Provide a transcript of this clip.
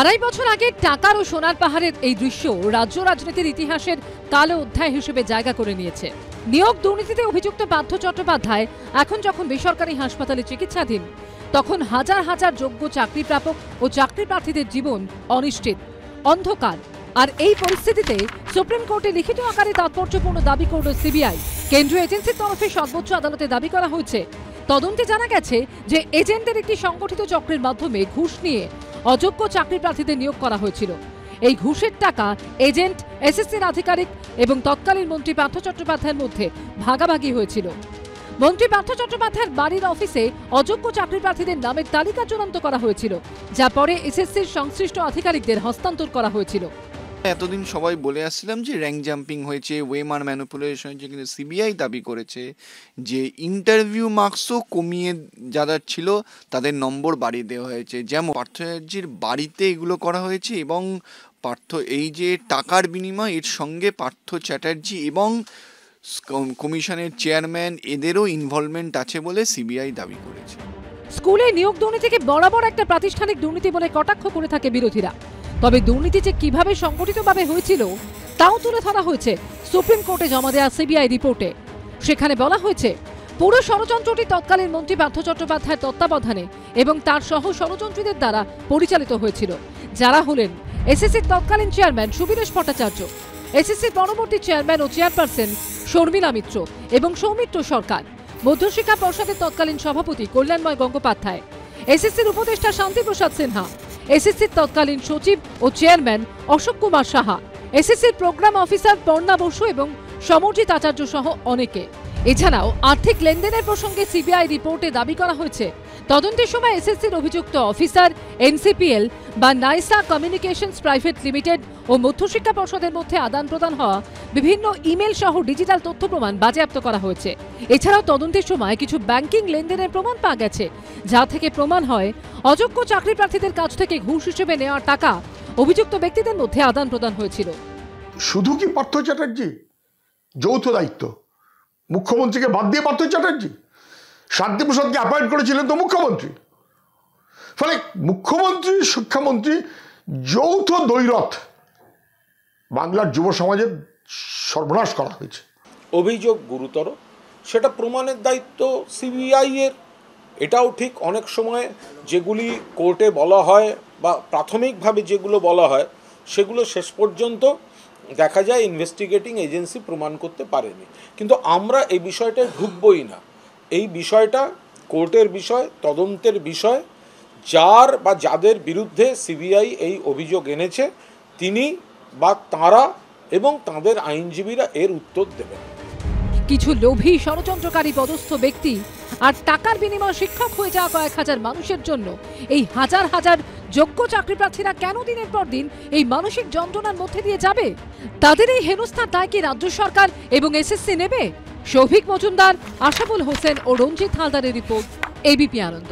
আড়াই বছর আগে টাকার ও সোনার পাহাড়ের এই দৃশ্য রাজ্য রাজনীতির ইতিহাসের কালো অধ্যায় হিসেবে জায়গা করে নিয়েছে। নিয়োগ দুর্নীতিতে অভিযুক্ত পার্থ চট্টোপাধ্যায় এখন যখন বেসরকারি হাসপাতালে চিকিৎসাধীন, তখন হাজার হাজার যোগ্য চাকরি প্রাপক ও চাকরি প্রার্থীদের জীবন অনিশ্চিত, অন্ধকার। আর এই পরিস্থিতিতে সুপ্রিম কোর্টে লিখিত আকারে তাৎপর্যপূর্ণ দাবি করল সিবিআই। কেন্দ্রীয় এজেন্সির তরফে সর্বোচ্চ আদালতে দাবি করা হয়েছে, তদন্তে জানা গেছে যে এজেন্টদের একটি সংগঠিত চক্রের মাধ্যমে ঘুষ নিয়ে অযোগ্য চাকরি প্রার্থীদের নিয়োগ করা হয়েছিল। এই ঘুষের টাকা এজেন্ট, এসএসসির আধিকারিক এবং তৎকালীন মন্ত্রী পার্থ চট্টোপাধ্যায়ের মধ্যে ভাগাভাগি হয়েছিল। মন্ত্রী পার্থ চট্টোপাধ্যায়ের বাড়ির অফিসে অযোগ্য চাকরি প্রার্থীদের নামের তালিকা চূড়ান্ত করা হয়েছিল, যা পরে এসএসসির সংশ্লিষ্ট আধিকারিকদের হস্তান্তর করা হয়েছিল। এতদিন সবাই বলে আসছিলাম যে র্যাঙ্ক জাম্পিং হয়েছে, ওয়েমার ম্যানিপুলেশন হয়েছে, কিন্তু সিবিআই দাবি করেছে যে ইন্টারভিউ মার্কসও কমিয়ে যারা ছিল তাদের নম্বর বাড়িয়ে দেওয়া হয়েছে। যেমন পার্থ চ্যাটার্জির বাড়িতে এগুলো করা হয়েছে এবং পার্থ এই যে টাকার বিনিময়, এর সঙ্গে পার্থ চ্যাটার্জি এবং কমিশনের চেয়ারম্যান এদেরও ইনভলভমেন্ট আছে বলে সিবিআই দাবি করেছে। স্কুলে নিয়োগ দুর্নীতিকে বরাবর একটা প্রাতিষ্ঠানিক দুর্নীতি বলে কটাক্ষ করে থাকে বিরোধীরা। তবে দুর্নীতি যে কিভাবে সংগঠিতভাবে হয়েছিল তাও তুলে ধরা হয়েছে সুপ্রিম কোর্টে জমা দেওয়া সিবিআই রিপোর্টে। সেখানে বলা হয়েছে, পুরো ষড়যন্ত্রটি তৎকালীন মন্ত্রী পার্থ চট্টোপাধ্যায়ের তত্ত্বাবধানে এবং তার সহ ষড়যন্ত্রীদের দ্বারা পরিচালিত হয়েছিল, যারা হলেন এসএসসির তৎকালীন চেয়ারম্যান সুবীরেশ ভট্টাচার্য, এসএসসির পরবর্তী চেয়ারম্যান ও চেয়ারপারসন শর্মিলা মিত্র এবং সৌমিত্র সরকার, মধ্যশিক্ষা পর্ষদের তৎকালীন সভাপতি কল্যাণময় গঙ্গোপাধ্যায়, এসএসসির উপদেষ্টা শান্তিপ্রসাদ সিনহা, এসএসসির তৎকালীন সচিব ও চেয়ারম্যান অশোক কুমার সাহা, এসএসসির প্রোগ্রাম অফিসার পর্ণা বসু এবং সমরজিৎ আচার্য সহ অনেকে। এছাড়াও আর্থিক লেনদেনের প্রসঙ্গে সিবিআই রিপোর্টে দাবি করা হয়েছে, তদন্তের সময় এসএসসির অভিযুক্ত অফিসার এনসিপিএল বা নাইসা কমিউনিকেশনস প্রাইভেট লিমিটেড ও মধ্যশিক্ষা পর্ষদের মধ্যে আদান প্রদান হওয়া বিভিন্ন ইমেল সহ ডিজিটাল তথ্য প্রমাণ বাজেয়াপ্ত করা হয়েছে। এছাড়াও তদন্তের সময় কিছু ব্যাংকিং লেনদেনের প্রমাণ পাওয়া গেছে, যা থেকে প্রমাণ হয় অযোগ্য চাকরি প্রার্থীদের কাছ থেকে ঘুষ হিসেবে নেওয়া টাকা অভিযুক্ত ব্যক্তিদের মধ্যে আদান প্রদান হয়েছিল। শুধু কি পার্থ চ্যাটার্জি? যৌথ দায়িত্ব মুখ্যমন্ত্রীকে বাদ দিয়ে পার্থ চ্যাটার্জি, শান্তিপ্রসাদকে অ্যাপয়েন্ট করেছিলেন তো মুখ্যমন্ত্রী। ফলে মুখ্যমন্ত্রী, শিক্ষামন্ত্রী যৌথ দ্বৈরথ বাংলার যুব সমাজের সর্বনাশ করা হয়েছে। অভিযোগ গুরুতর, সেটা প্রমাণের দায়িত্ব সিবিআই এর। এটাও ঠিক, অনেক সময় যেগুলি কোর্টে বলা হয় বা প্রাথমিকভাবে যেগুলো বলা হয় সেগুলো শেষ পর্যন্ত দেখা যায় ইনভেস্টিগেটিং এজেন্সি প্রমাণ করতে পারেনি। কিন্তু আমরা এই বিষয়টা ঢুকবই না। এই বিষয়টা কোর্টের বিষয়, তদন্তের বিষয়। যার বা যাদের বিরুদ্ধে সিবিআই এই অভিযোগ এনেছে তিনি বা তাঁরা এবং তাঁদের আইনজীবীরা এর উত্তর দেবেন। কিছু লোভী ষড়যন্ত্রকারী পদস্থ ব্যক্তি আর টাকার বিনিময়ে শিক্ষক হয়ে যাওয়া কয়েক হাজার মানুষের জন্য এই হাজার হাজার যোগ্য চাকরি প্রার্থীরা কেন দিনের পর দিন এই মানসিক যন্ত্রণার মধ্যে দিয়ে যাবে? তাদের এই হেনস্থার দায় কি রাজ্য সরকার এবং এসএসসি নেবে? সৌভিক মজুমদার, আশাফুল হোসেন ও রঞ্জিত হালদারের রিপোর্ট, এবিপি আনন্দ।